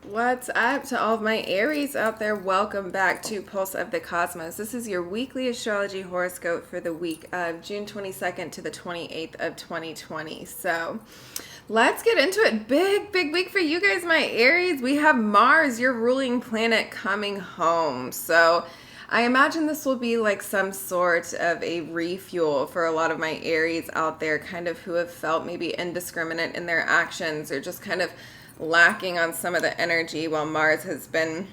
What's up to all of my Aries out there? Welcome back to Pulse of the Cosmos. This is your weekly astrology horoscope for the week of June 22nd to the 28th of 2020. So let's get into it. Big week for you guys, my Aries. We have Mars, your ruling planet, coming home. So I imagine this will be like some sort of a refuel for a lot of my Aries out there, kind of who have felt maybe indiscriminate in their actions or just kind of lacking on some of the energy while Mars has been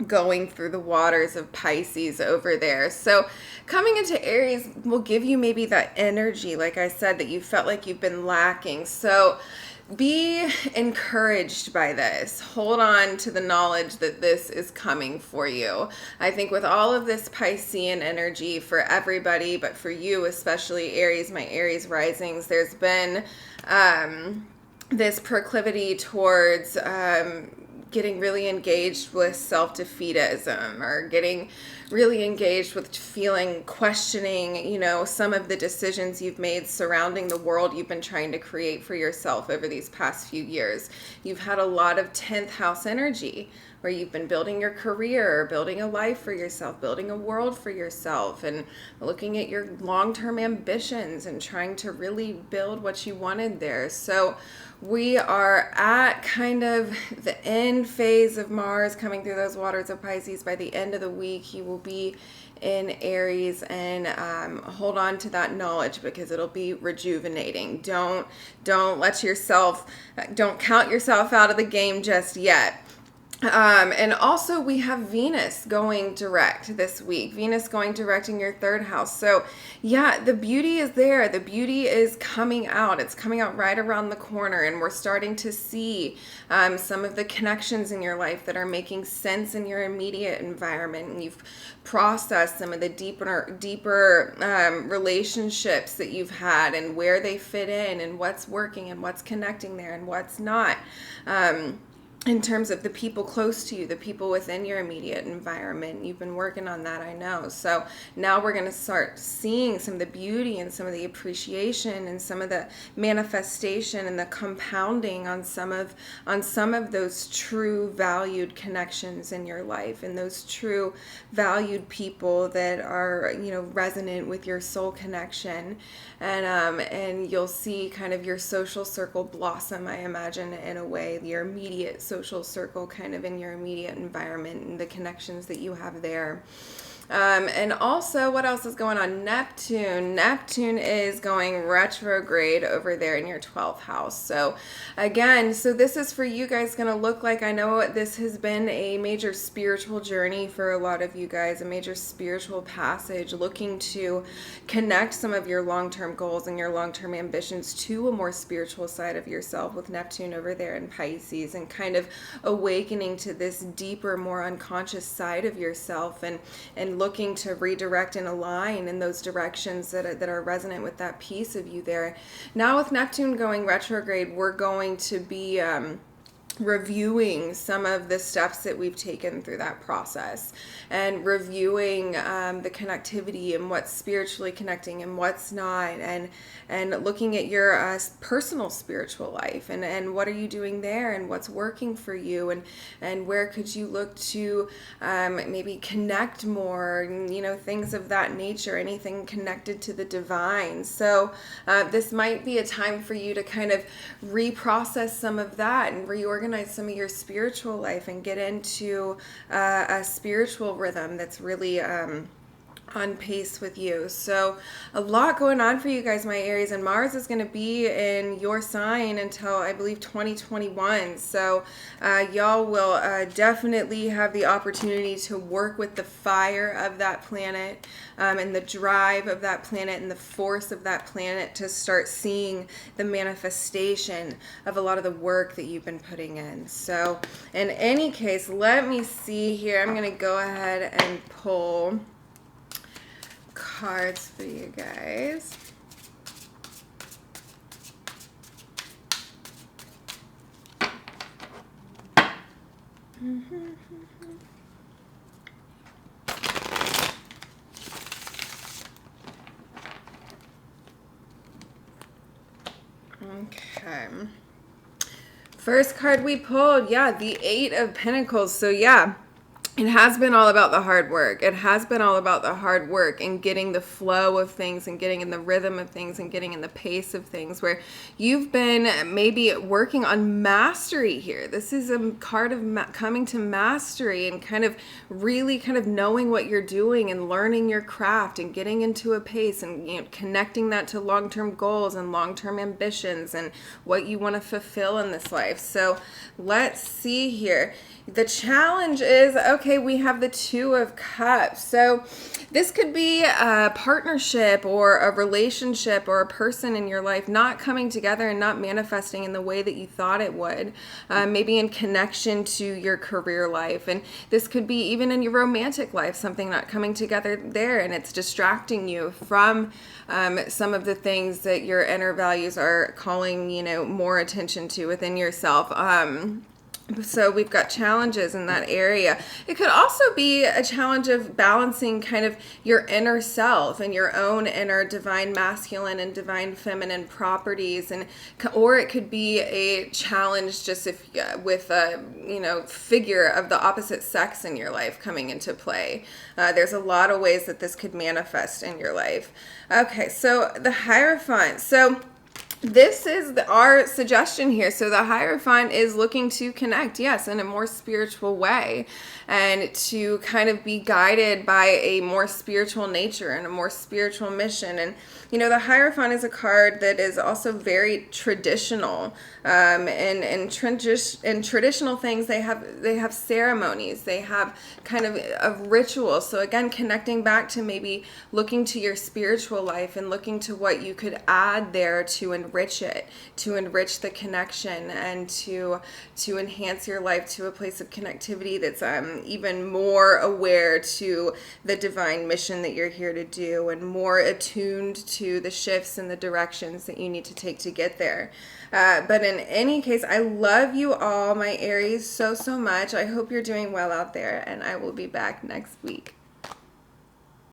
going through the waters of Pisces over there. So coming into Aries will give you maybe that energy, like I said, that you felt like you've been lacking. So be encouraged by this. Hold on to the knowledge that this is coming for you. I think with all of this Piscean energy for everybody, but for you especially, Aries, my Aries risings, there's been this proclivity towards getting really engaged with self-defeatism, or getting really engaged with questioning, some of the decisions you've made surrounding the world you've been trying to create for yourself over these past few years. You've had a lot of 10th house energy where you've been building your career, building a life for yourself, building a world for yourself, and looking at your long-term ambitions and trying to really build what you wanted there. So we are at kind of the end phase of Mars coming through those waters of Pisces. By the end of the week, he will be in Aries, and hold on to that knowledge because it'll be rejuvenating. Don't count yourself out of the game just yet. And also we have Venus going direct this week. Venus going direct in your third house. So yeah, the beauty is there. The beauty is coming out. It's coming out right around the corner, and we're starting to see some of the connections in your life that are making sense in your immediate environment. And you've processed some of the deeper relationships that you've had and where they fit in and what's working and what's connecting there and what's not. In terms of the people close to you, the people within your immediate environment. You've been working on that, I know. So now we're going to start seeing some of the beauty and some of the appreciation and some of the manifestation and the compounding on some of those true valued connections in your life, and those true valued people that are, resonant with your soul connection. And you'll see kind of your social circle blossom, I imagine, in a way, your immediate social circle kind of in your immediate environment and the connections that you have there. And also, what else is going on? Neptune is going retrograde over there in your 12th house. So again, this is for you guys going to look like, I know this has been a major spiritual journey for a lot of you guys, a major spiritual passage, looking to connect some of your long-term goals and your long-term ambitions to a more spiritual side of yourself with Neptune over there in Pisces, and kind of awakening to this deeper, more unconscious side of yourself, and looking to redirect and align in those directions that are resonant with that piece of you there. Now with Neptune going retrograde, we're going to be reviewing some of the steps that we've taken through that process, and reviewing the connectivity and what's spiritually connecting and what's not, and looking at your personal spiritual life, and what are you doing there, and what's working for you, and where could you look to maybe connect more, and, things of that nature, anything connected to the divine. So this might be a time for you to kind of reprocess some of that and reorganize some of your spiritual life, and get into a spiritual rhythm that's really on pace with you. So a lot going on for you guys, my Aries, and Mars is going to be in your sign until I believe 2021. So y'all will definitely have the opportunity to work with the fire of that planet, and the drive of that planet and the force of that planet to start seeing the manifestation of a lot of the work that you've been putting in. So in any case, let me see here. I'm going to go ahead and pull cards for you guys. Okay. First card we pulled, yeah, the Eight of Pentacles. So yeah, it has been all about the hard work. It has been all about the hard work and getting the flow of things and getting in the rhythm of things and getting in the pace of things, where you've been maybe working on mastery here. This is a card of coming to mastery and kind of really kind of knowing what you're doing and learning your craft and getting into a pace and, you know, connecting that to long-term goals and long-term ambitions and what you want to fulfill in this life. So let's see here. The challenge is, okay, we have the Two of Cups. So this could be a partnership or a relationship or a person in your life not coming together and not manifesting in the way that you thought it would, maybe in connection to your career life. And this could be even in your romantic life, something not coming together there, and it's distracting you from some of the things that your inner values are calling, you know, more attention to within yourself. So we've got challenges in that area. It could also be a challenge of balancing kind of your inner self and your own inner divine masculine and divine feminine properties, and or it could be a challenge just if with a, you know, figure of the opposite sex in your life coming into play. There's a lot of ways that this could manifest in your life. Okay, so the Hierophant. So this is our suggestion here. So the Hierophant is looking to connect, yes, in a more spiritual way, and to kind of be guided by a more spiritual nature and a more spiritual mission. And, you know, the Hierophant is a card that is also very traditional. And traditional things, they have ceremonies, they have kind of rituals. So again, connecting back to maybe looking to your spiritual life and looking to what you could add there to enrich it, to enrich the connection, and to enhance your life to a place of connectivity that's even more aware to the divine mission that you're here to do, and more attuned to the shifts and the directions that you need to take to get there. But in any case, I love you all, my Aries, so much. I hope you're doing well out there, and I will be back next week.